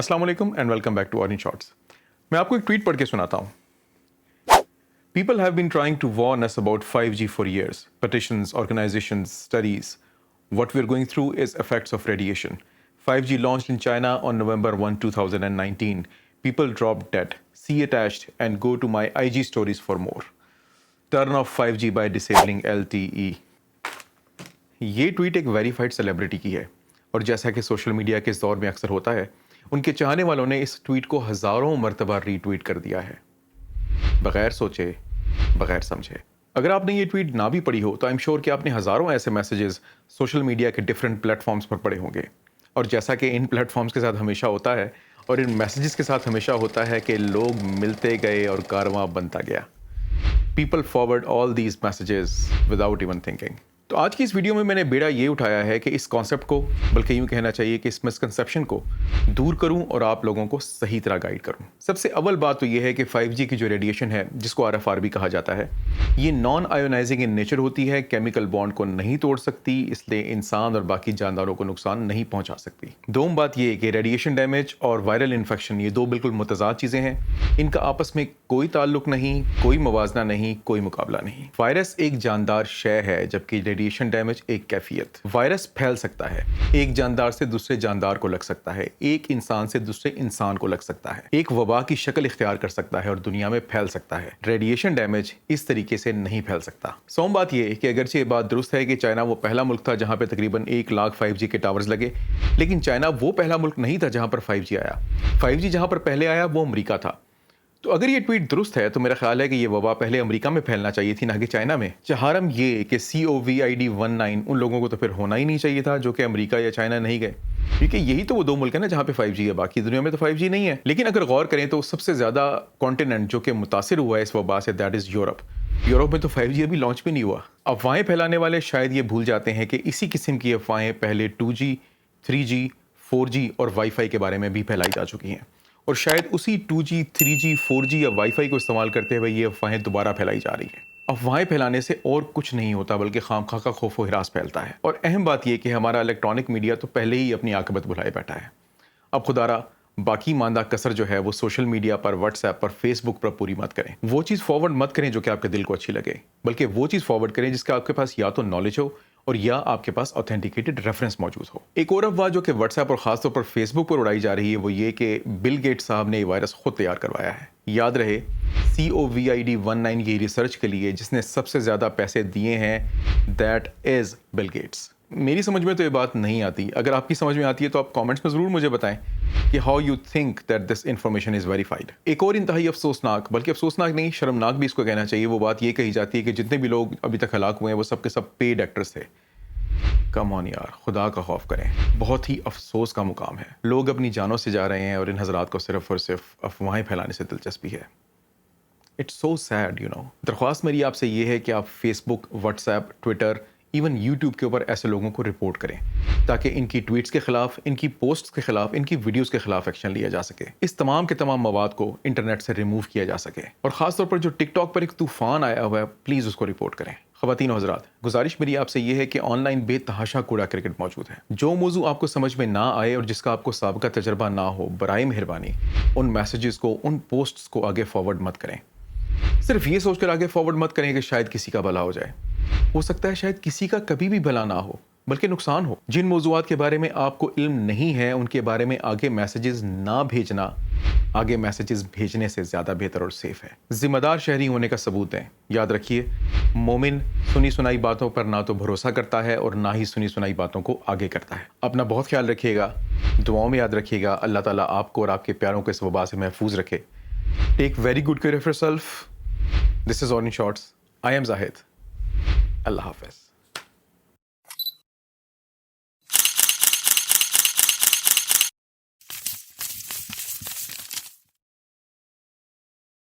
अस्सलाम वालेकुम and welcome back to orange shorts. मैं आपको एक ट्वीट पढ़ के सुनाता हूँ। People have been trying to warn us about 5G for years. Petitions, organizations, studies. What we're going through is effects of radiation. 5G launched in China on November 1, 2019. People dropped dead. See attached and go to my IG stories for more. Turn off 5G by disabling LTE. ये tweet एक verified celebrity की है और जैसा कि social media के इस दौर में अक्सर होता है, उनके चाहने वालों ने इस ट्वीट को हज़ारों मरतबा रीट्वीट कर दिया है, बगैर सोचे, बगैर समझे। अगर आपने ये ट्वीट ना भी पढ़ी हो तो आई एम श्योर कि आपने हज़ारों ऐसे मैसेजेस सोशल मीडिया के डिफरेंट प्लेटफॉर्म्स पर पढ़े होंगे। और जैसा कि इन प्लेटफॉर्म्स के साथ हमेशा होता है और इन मैसेजेस के साथ हमेशा होता है कि लोग मिलते गए और कारवां बनता गया। People forward all these messages without even thinking. तो आज की इस वीडियो में मैंने बेड़ा ये उठाया है कि इस कॉन्सेप्ट को, बल्कि यूँ कहना चाहिए कि इस मिसकंसेप्शन को दूर करूं और आप लोगों को सही तरह गाइड करूं। सबसे अव्वल बात तो ये है कि 5G की जो रेडिएशन है, जिसको RFR भी कहा जाता है, ये नॉन आयोनाइजिंग इन नेचर होती है, केमिकल बॉन्ड को नहीं तोड़ सकती, इसलिए इंसान और बाकी जानदारों को नुकसान नहीं पहुंचा सकती। दोम बात ये कि रेडिएशन डैमेज और वायरल इन्फेक्शन ये दो बिल्कुल मुतजाद चीज़ें हैं। इनका आपस में कोई ताल्लुक नहीं, कोई मुवाजना नहीं, कोई मुकाबला नहीं। वायरस एक जानदार शय है, जबकि रेडिएशन डैमेज एक कैफियत। वायरस फैल सकता है, एक जानदार से दूसरे जानदार को लग सकता है, एक इंसान से दूसरे इंसान को लग सकता है, एक वबा की शक्ल इख्तियार कर सकता है और दुनिया में फैल सकता है। रेडिएशन डैमेज इस तरीके से नहीं फैल सकता। सोम बात यह कि अगरचे ये बात दुरुस्त है कि चाइना वो पहला मुल्क था जहां पे तकरीबन 1 लाख 5G के टावर्स लगे, लेकिन चाइना वो पहला मुल्क नहीं था जहां पर 5G आया। 5G जहां पर पहले आया वो अमेरिका था। तो अगर ये ट्वीट दुरुस्त है तो मेरा ख्याल है कि ये वबा पहले अमेरिका में फैलना चाहिए थी, ना कि चाइना में। चहारम ये कि COVID-19 उन लोगों को तो फिर होना ही नहीं चाहिए था जो कि अमेरिका या चाइना नहीं गए, क्योंकि यही तो वो दो मुल्क है ना जहाँ पे 5G है, बाकी दुनिया में तो 5G नहीं है। लेकिन अगर गौर करें तो सबसे ज़्यादा कॉन्टिनेंट जो कि मुतासिर हुआ है इस वबा से, दैट इज़ यूरोप। यूरोप में तो 5G अभी लॉन्च भी नहीं हुआ। अफवाहें फैलाने वाले शायद ये भूल जाते हैं कि इसी किस्म की अफवाहें पहले 2G, 3G, 4G और वाईफाई के बारे में भी फैलाई जा चुकी हैं, और शायद उसी 2G, 3G, 4G या वाईफाई को इस्तेमाल करते हुए ये अफवाहें दोबारा फैलाई जा रही हैं। अफवाहें फैलाने से और कुछ नहीं होता बल्कि खामखा का खौफ व हिरास फैलता है। और अहम बात यह कि हमारा इलेक्ट्रॉनिक मीडिया तो पहले ही अपनी आकबत बुलाए बैठा है। अब खुदारा बाकी मांदा कसर जो है वो सोशल मीडिया पर, व्हाट्सएप पर, फेसबुक पर पूरी मत करें। वो चीज़ फॉरवर्ड मत करें जो कि आपके दिल को अच्छी लगे, बल्कि वो चीज़ फॉरवर्ड करें जिसका आपके पास या तो नॉलेज हो और या आपके पास ऑथेंटिकेटेड रेफरेंस मौजूद हो। एक और अफवाह जो कि व्हाट्सएप और खासतौर पर फेसबुक पर उड़ाई जा रही है वो ये कि बिल गेट्स साहब ने ये वायरस खुद तैयार करवाया है। याद रहे, COVID-19 ये रिसर्च के लिए जिसने सबसे ज़्यादा पैसे दिए हैं, दैट इज़ बिल गेट्स। मेरी समझ में तो ये बात नहीं आती। अगर आपकी समझ में आती है तो आप कमेंट्स में ज़रूर मुझे बताएं कि how you think that this information is verified. एक और इंतहाई अफसोसनाक, बल्कि अफसोसनाक नहीं, शर्मनाक भी इसको कहना चाहिए, वो बात ये कही जाती है कि जितने भी लोग अभी तक हलाक हुए हैं वो सब के सब पेड एक्टर्स थे। कम ऑन यार, खुदा का खौफ करें। बहुत ही अफसोस का मुकाम है। लोग अपनी जानों से जा रहे हैं और इन हजरात को सिर्फ और सिर्फ अफवाहें फैलाने से दिलचस्पी है। It's so sad, you know. दरख्वास्त मेरी आपसे ये है कि आप Facebook, WhatsApp, Twitter, even YouTube के ऊपर ऐसे लोगों को रिपोर्ट करें ताकि इनकी ट्वीट्स के खिलाफ, इनकी पोस्ट्स के खिलाफ, इनकी वीडियोस के खिलाफ एक्शन लिया जा सके। इस तमाम के तमाम मवाद को इंटरनेट से रिमूव किया जा सके। और ख़ासतौर पर जो टिकटॉक पर एक तूफ़ान आया हुआ है, प्लीज़ उसको रिपोर्ट करें। ख़वातीन हज़रात, गुजारिश मेरी आपसे ये है कि ऑनलाइन बेतहाशा कूड़ा क्रिकेट मौजूद है। जो मौजू आपको समझ में ना आए और जिसका आपको साबिक़ा तजर्बा ना हो, बराए मेहरबानी उन मैसेजेस को, उन पोस्ट्स को आगे फॉरवर्ड मत करें। सिर्फ ये सोचकर आगे फॉरवर्ड मत करें कि शायद किसी का भला हो जाए। हो सकता है शायद किसी का कभी भी भला ना हो, बल्कि नुकसान हो। जिन मौज़ूआत के बारे में आपको इल्म नहीं है उनके बारे में आगे मैसेजेस ना भेजना, आगे मैसेजेस भेजने से ज़्यादा बेहतर और सेफ है। ज़िम्मेदार शहरी होने का सबूत दें। याद रखिए, मोमिन सुनी सुनाई बातों पर ना तो भरोसा करता है और ना ही सुनी सुनाई बातों को आगे करता है। अपना बहुत ख्याल रखिएगा, दुआओं में याद रखिएगा। अल्लाह ताला आपको और आपके प्यारों को इस वबा से महफूज रखे। Take very good care of yourself. This is orange shorts. I am Zahid. अल्लाह हाफ़िज़।